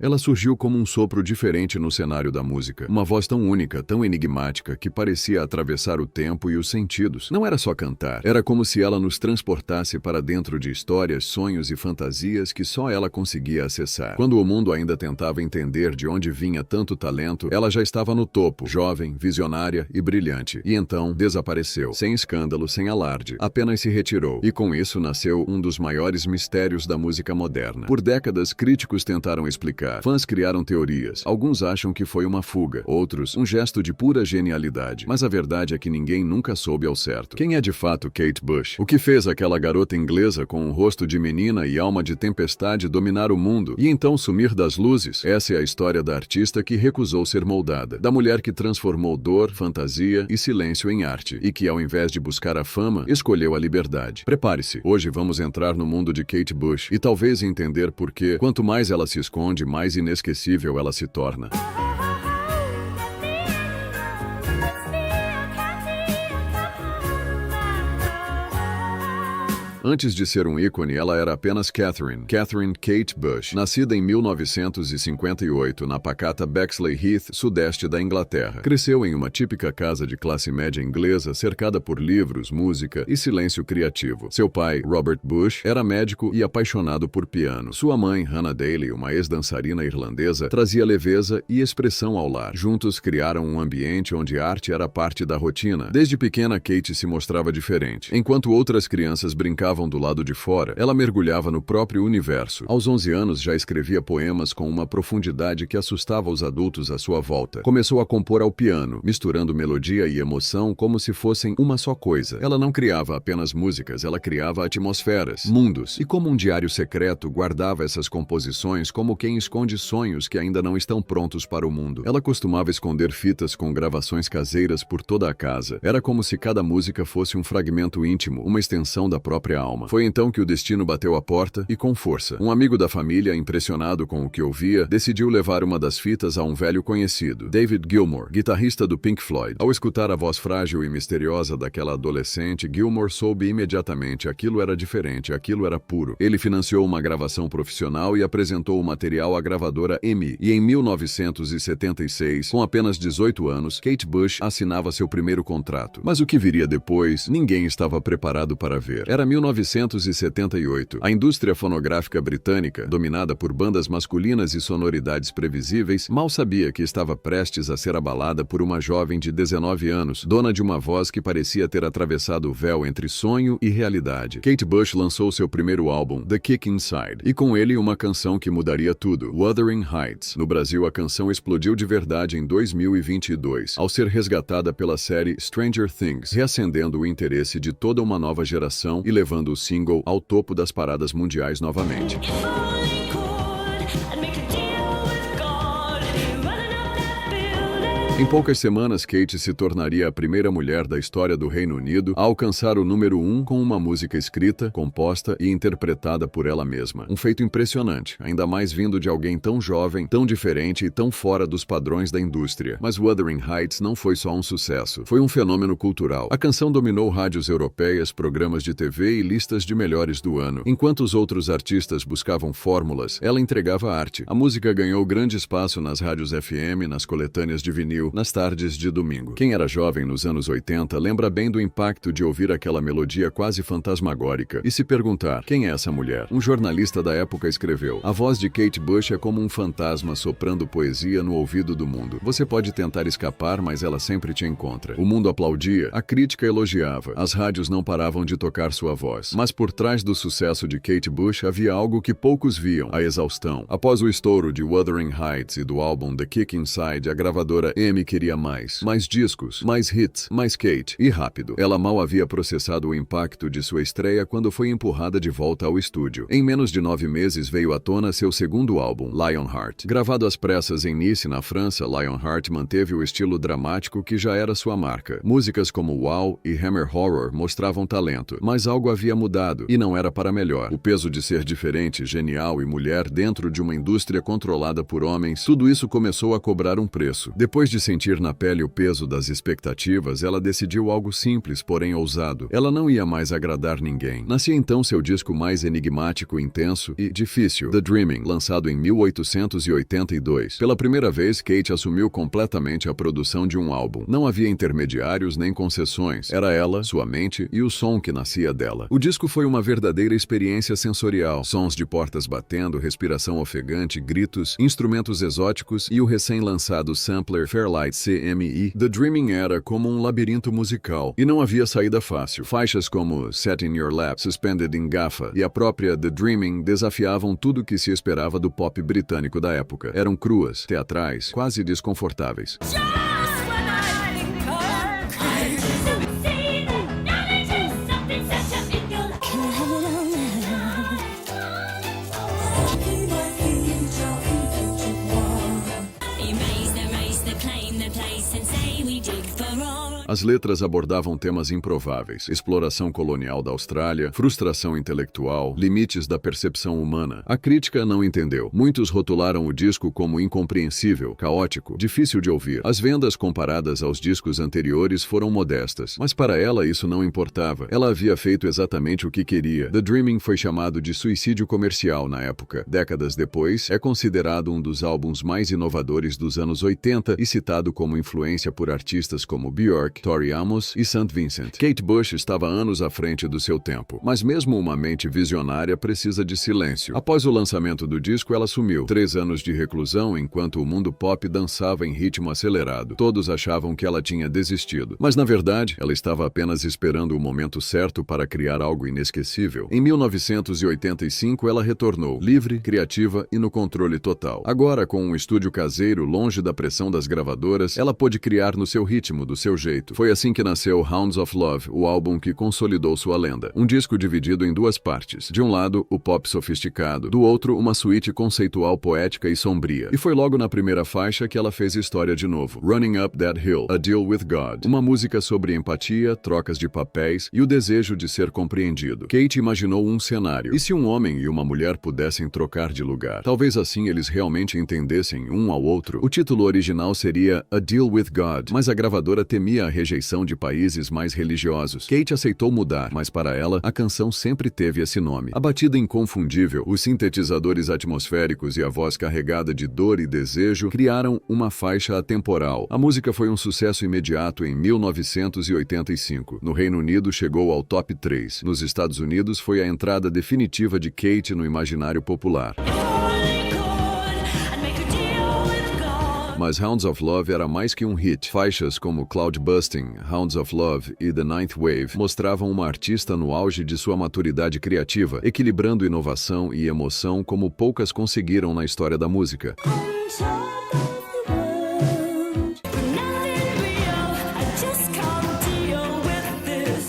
Ela surgiu como um sopro diferente no cenário da música. Uma voz tão única, tão enigmática, que parecia atravessar o tempo e os sentidos. Não era só cantar. Era como se ela nos transportasse para dentro de histórias, sonhos e fantasias que só ela conseguia acessar. Quando o mundo ainda tentava entender de onde vinha tanto talento, ela já estava no topo, jovem, visionária e brilhante. E então, desapareceu. Sem escândalo, sem alarde. Apenas se retirou. E com isso nasceu um dos maiores mistérios da música moderna. Por décadas, críticos tentaram explicar. Fãs criaram teorias. Alguns acham que foi uma fuga, outros um gesto de pura genialidade. Mas a verdade é que ninguém nunca soube ao certo. Quem é de fato Kate Bush? O que fez aquela garota inglesa com um rosto de menina e alma de tempestade dominar o mundo e então sumir das luzes? Essa é a história da artista que recusou ser moldada, da mulher que transformou dor, fantasia e silêncio em arte e que, ao invés de buscar a fama, escolheu a liberdade. Prepare-se. Hoje vamos entrar no mundo de Kate Bush e talvez entender por que, quanto mais ela se esconde, mais inesquecível ela se torna. Antes de ser um ícone, ela era apenas Catherine Kate Bush, nascida em 1958 na pacata Bexley Heath, sudeste da Inglaterra. Cresceu em uma típica casa de classe média inglesa, cercada por livros, música e silêncio criativo. Seu pai, Robert Bush, era médico e apaixonado por piano. Sua mãe, Hannah Daly, uma ex-dançarina irlandesa, trazia leveza e expressão ao lar. Juntos criaram um ambiente onde a arte era parte da rotina. Desde pequena, Kate se mostrava diferente. Enquanto outras crianças brincavam do lado de fora, ela mergulhava no próprio universo. Aos 11 anos já escrevia poemas com uma profundidade que assustava os adultos à sua volta. Começou a compor ao piano, misturando melodia e emoção como se fossem uma só coisa. Ela não criava apenas músicas, ela criava atmosferas, mundos, e como um diário secreto, guardava essas composições como quem esconde sonhos que ainda não estão prontos para o mundo. Ela costumava esconder fitas com gravações caseiras por toda a casa. Era como se cada música fosse um fragmento íntimo, uma extensão da própria alma. Foi então que o destino bateu à porta e com força. Um amigo da família, impressionado com o que ouvia, decidiu levar uma das fitas a um velho conhecido, David Gilmour, guitarrista do Pink Floyd. Ao escutar a voz frágil e misteriosa daquela adolescente, Gilmour soube imediatamente: aquilo era diferente, aquilo era puro. Ele financiou uma gravação profissional e apresentou o material à gravadora EMI. E em 1976, com apenas 18 anos, Kate Bush assinava seu primeiro contrato. Mas o que viria depois, ninguém estava preparado para ver. Era 1978. A indústria fonográfica britânica, dominada por bandas masculinas e sonoridades previsíveis, mal sabia que estava prestes a ser abalada por uma jovem de 19 anos, dona de uma voz que parecia ter atravessado o véu entre sonho e realidade. Kate Bush lançou seu primeiro álbum, The Kick Inside, e com ele uma canção que mudaria tudo, Wuthering Heights. No Brasil, a canção explodiu de verdade em 2022, ao ser resgatada pela série Stranger Things, reacendendo o interesse de toda uma nova geração e levando o single ao topo das paradas mundiais novamente. Em poucas semanas, Kate se tornaria a primeira mulher da história do Reino Unido a alcançar o número 1 com uma música escrita, composta e interpretada por ela mesma. Um feito impressionante, ainda mais vindo de alguém tão jovem, tão diferente e tão fora dos padrões da indústria. Mas Wuthering Heights não foi só um sucesso, foi um fenômeno cultural. A canção dominou rádios europeias, programas de TV e listas de melhores do ano. Enquanto os outros artistas buscavam fórmulas, ela entregava arte. A música ganhou grande espaço nas rádios FM, nas coletâneas de vinil, nas tardes de domingo. Quem era jovem nos anos 80 lembra bem do impacto de ouvir aquela melodia quase fantasmagórica e se perguntar: quem é essa mulher? Um jornalista da época escreveu: a voz de Kate Bush é como um fantasma soprando poesia no ouvido do mundo. Você pode tentar escapar, mas ela sempre te encontra. O mundo aplaudia, a crítica elogiava, as rádios não paravam de tocar sua voz. Mas por trás do sucesso de Kate Bush havia algo que poucos viam: a exaustão. Após o estouro de Wuthering Heights e do álbum The Kick Inside, a gravadora EMI queria mais discos, mais hits, mais Kate, e rápido. Ela mal havia processado o impacto de sua estreia quando foi empurrada de volta ao estúdio. Em menos de 9 meses veio à tona seu segundo álbum, Lionheart. Gravado às pressas em Nice, na França, Lionheart manteve o estilo dramático que já era sua marca. Músicas como Wow e Hammer Horror mostravam talento, mas algo havia mudado, e não era para melhor. O peso de ser diferente, genial e mulher dentro de uma indústria controlada por homens, tudo isso começou a cobrar um preço. Depois de sentir na pele o peso das expectativas, ela decidiu algo simples, porém ousado. Ela não ia mais agradar ninguém. Nascia então seu disco mais enigmático, intenso e difícil, The Dreaming, lançado em 1882. Pela primeira vez, Kate assumiu completamente a produção de um álbum. Não havia intermediários nem concessões. Era ela, sua mente e o som que nascia dela. O disco foi uma verdadeira experiência sensorial. Sons de portas batendo, respiração ofegante, gritos, instrumentos exóticos e o recém-lançado sampler Fairlight CMI. The Dreaming era como um labirinto musical e não havia saída fácil. Faixas como Set in Your Lap, Suspended in Gaffa e a própria The Dreaming desafiavam tudo que se esperava do pop britânico da época. Eram cruas, teatrais, quase desconfortáveis. As letras abordavam temas improváveis: exploração colonial da Austrália, frustração intelectual, limites da percepção humana. A crítica não entendeu. Muitos rotularam o disco como incompreensível, caótico, difícil de ouvir. As vendas comparadas aos discos anteriores foram modestas, mas para ela isso não importava. Ela havia feito exatamente o que queria. The Dreaming foi chamado de suicídio comercial na época. Décadas depois, é considerado um dos álbuns mais inovadores dos anos 80 e citado como influência por artistas como Björk, Tori Amos e St. Vincent. Kate Bush estava anos à frente do seu tempo, mas mesmo uma mente visionária precisa de silêncio. Após o lançamento do disco, ela sumiu. 3 anos de reclusão enquanto o mundo pop dançava em ritmo acelerado. Todos achavam que ela tinha desistido, mas na verdade, ela estava apenas esperando o momento certo para criar algo inesquecível. Em 1985, ela retornou, livre, criativa e no controle total. Agora, com um estúdio caseiro, longe da pressão das gravadoras, ela pôde criar no seu ritmo, do seu jeito. Foi assim que nasceu Hounds of Love, o álbum que consolidou sua lenda. Um disco dividido em 2 partes. De um lado, o pop sofisticado. Do outro, uma suíte conceitual poética e sombria. E foi logo na primeira faixa que ela fez história de novo. Running Up That Hill, A Deal With God. Uma música sobre empatia, trocas de papéis e o desejo de ser compreendido. Kate imaginou um cenário. E se um homem e uma mulher pudessem trocar de lugar? Talvez assim eles realmente entendessem um ao outro. O título original seria A Deal With God, mas a gravadora temia a rejeição de países mais religiosos. Kate aceitou mudar, mas para ela, a canção sempre teve esse nome. A batida inconfundível, os sintetizadores atmosféricos e a voz carregada de dor e desejo criaram uma faixa atemporal. A música foi um sucesso imediato em 1985. No Reino Unido, chegou ao top 3. Nos Estados Unidos, foi a entrada definitiva de Kate no imaginário popular. Mas Hounds of Love era mais que um hit. Faixas como Cloud Busting, Hounds of Love e The Ninth Wave mostravam uma artista no auge de sua maturidade criativa, equilibrando inovação e emoção como poucas conseguiram na história da música.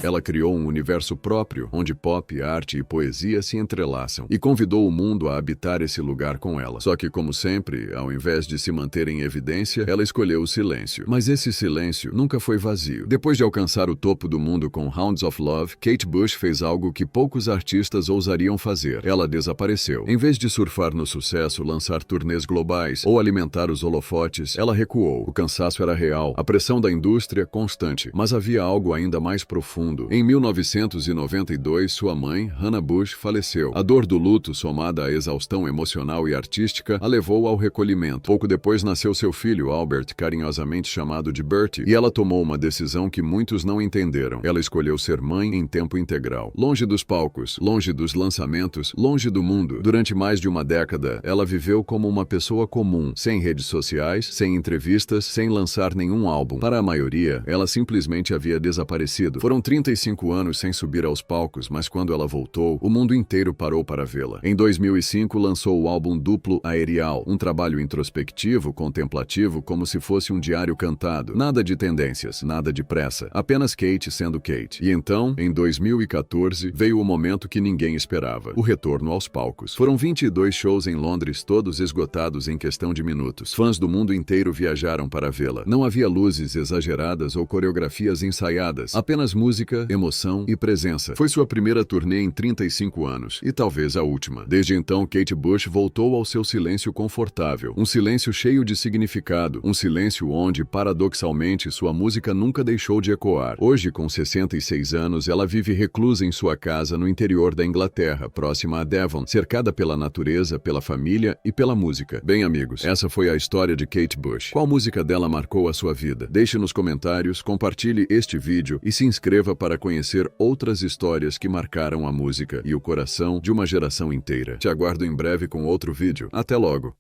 Ela criou um universo próprio, onde pop, arte e poesia se entrelaçam, e convidou o mundo a habitar esse lugar com ela. Só que, como sempre, ao invés de se manter em evidência, ela escolheu o silêncio. Mas esse silêncio nunca foi vazio. Depois de alcançar o topo do mundo com Hounds of Love, Kate Bush fez algo que poucos artistas ousariam fazer. Ela desapareceu. Em vez de surfar no sucesso, lançar turnês globais ou alimentar os holofotes, ela recuou. O cansaço era real, a pressão da indústria constante, mas havia algo ainda mais profundo. Em 1992, sua mãe, Hannah Bush, faleceu. A dor do luto, somada à exaustão emocional e artística, a levou ao recolhimento. Pouco depois nasceu seu filho, Albert, carinhosamente chamado de Bertie, e ela tomou uma decisão que muitos não entenderam. Ela escolheu ser mãe em tempo integral. Longe dos palcos, longe dos lançamentos, longe do mundo. Durante mais de uma década, ela viveu como uma pessoa comum, sem redes sociais, sem entrevistas, sem lançar nenhum álbum. Para a maioria, ela simplesmente havia desaparecido. Foram 35 anos sem subir aos palcos, mas quando ela voltou, o mundo inteiro parou para vê-la. Em 2005, lançou o álbum duplo Aerial, um trabalho introspectivo, contemplativo, como se fosse um diário cantado. Nada de tendências, nada de pressa, apenas Kate sendo Kate. E então, em 2014, veio o momento que ninguém esperava, o retorno aos palcos. Foram 22 shows em Londres, todos esgotados em questão de minutos. Fãs do mundo inteiro viajaram para vê-la. Não havia luzes exageradas ou coreografias ensaiadas, apenas música, música, emoção e presença. Foi sua primeira turnê em 35 anos, e talvez a última. Desde então, Kate Bush voltou ao seu silêncio confortável, um silêncio cheio de significado, um silêncio onde, paradoxalmente, sua música nunca deixou de ecoar. Hoje, com 66 anos, ela vive reclusa em sua casa no interior da Inglaterra, próxima a Devon, cercada pela natureza, pela família e pela música. Bem, amigos, essa foi a história de Kate Bush. Qual música dela marcou a sua vida? Deixe nos comentários, compartilhe este vídeo e se inscreva para conhecer outras histórias que marcaram a música e o coração de uma geração inteira. Te aguardo em breve com outro vídeo. Até logo!